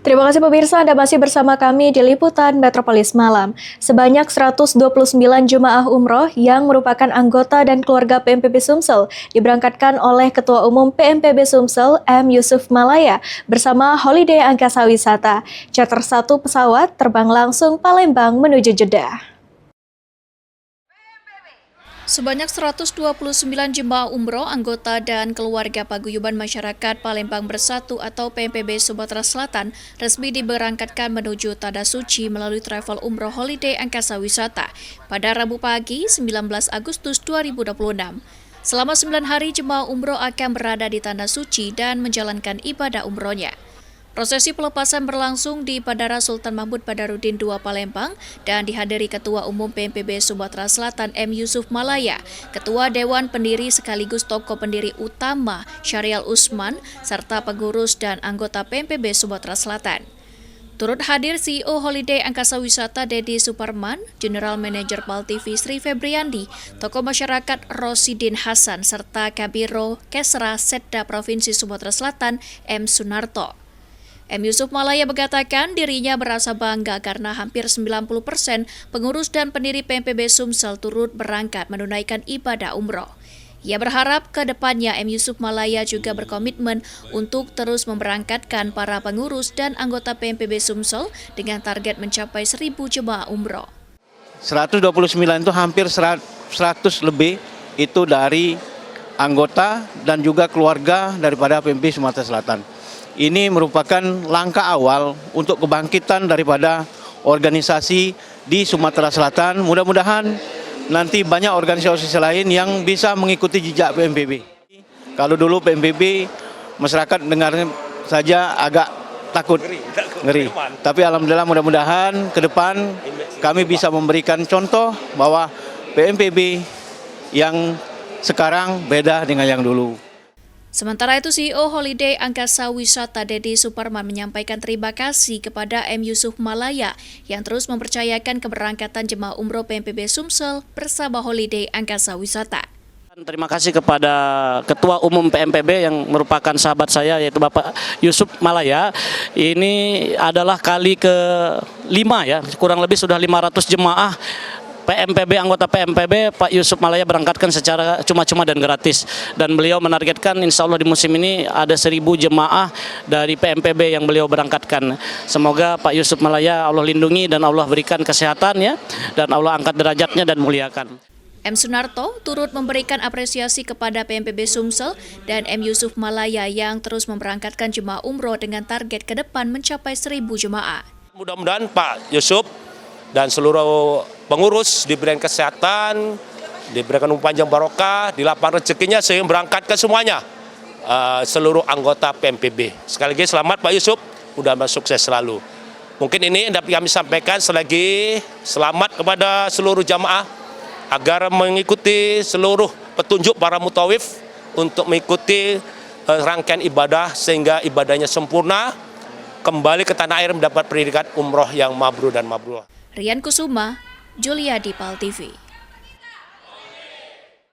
Terima kasih pemirsa, Anda masih bersama kami di Liputan Metropolis Malam. Sebanyak 129 jemaah umroh yang merupakan anggota dan keluarga PMPB Sumsel diberangkatkan oleh Ketua Umum PMPB Sumsel M. Yusuf Malaya bersama Holiday Angkasa Wisata. Charter 1 pesawat terbang langsung Palembang menuju Jeddah. Sebanyak 129 jemaah umroh, anggota dan keluarga Paguyuban Masyarakat Palembang Bersatu atau PMPB Sumatera Selatan resmi diberangkatkan menuju Tanah Suci melalui travel umroh Holiday Angkasa Wisata pada Rabu pagi 19 Agustus 2026. Selama 9 hari jemaah umroh akan berada di Tanah Suci dan menjalankan ibadah umrohnya. Prosesi pelepasan berlangsung di Bandara Sultan Mahmud Badarudin II Palembang dan dihadiri Ketua Umum PMPB Sumatera Selatan M. Yusuf Malaya, Ketua Dewan Pendiri sekaligus tokoh pendiri utama Syahrial Usman, serta pengurus dan anggota PMPB Sumatera Selatan. Turut hadir CEO Holiday Angkasa Wisata Dedi Suparman, General Manager PAL TV Sri Febriandi, tokoh masyarakat Rosidin Hasan, serta Kabiro Kesra Setda Provinsi Sumatera Selatan M. Sunarto. M. Yusuf Malaya mengatakan dirinya merasa bangga karena hampir 90% pengurus dan pendiri PMPB Sumsel turut berangkat menunaikan ibadah umroh. Ia berharap ke depannya M. Yusuf Malaya juga berkomitmen untuk terus memberangkatkan para pengurus dan anggota PMPB Sumsel dengan target mencapai 1.000 jemaah umroh. 129 itu hampir 100 lebih itu dari anggota dan juga keluarga daripada PMPB Sumatera Selatan. Ini merupakan langkah awal untuk kebangkitan daripada organisasi di Sumatera Selatan. Mudah-mudahan nanti banyak organisasi lain yang bisa mengikuti jejak PMPB. Kalau dulu PMPB, masyarakat dengarnya saja agak takut, ngeri. Tapi alhamdulillah mudah-mudahan ke depan kami bisa memberikan contoh bahwa PMPB yang sekarang beda dengan yang dulu. Sementara itu, CEO Holiday Angkasa Wisata Dedi Suparman menyampaikan terima kasih kepada M. Yusuf Malaya yang terus mempercayakan keberangkatan jemaah umroh PMPB Sumsel bersama Holiday Angkasa Wisata. Terima kasih kepada Ketua Umum PMPB yang merupakan sahabat saya, yaitu Bapak Yusuf Malaya. Ini adalah kali ke-5 ya, kurang lebih sudah 500 jemaah PMPB, anggota PMPB, Pak Yusuf Malaya berangkatkan secara cuma-cuma dan gratis. Dan beliau menargetkan insya Allah di musim ini ada 1.000 jemaah dari PMPB yang beliau berangkatkan. Semoga Pak Yusuf Malaya Allah lindungi dan Allah berikan kesehatan ya, dan Allah angkat derajatnya dan muliakan. M. Sunarto turut memberikan apresiasi kepada PMPB Sumsel dan M. Yusuf Malaya yang terus memberangkatkan jemaah umroh dengan target ke depan mencapai 1.000 jemaah. Mudah-mudahan Pak Yusuf dan seluruh pengurus diberikan kesehatan, diberikan umur panjang barokah, dilapangkan rezekinya sehingga berangkatkan semuanya seluruh anggota PMPB. Sekali lagi selamat Pak Yusuf, mudah-mudahan sukses selalu. Mungkin ini dapat kami sampaikan selagi selamat kepada seluruh jamaah agar mengikuti seluruh petunjuk para mutawif untuk mengikuti rangkaian ibadah sehingga ibadahnya sempurna, kembali ke tanah air mendapat pendidikan umroh yang mabrur dan mabrur. Rian Kusuma, Julia di PAL TV.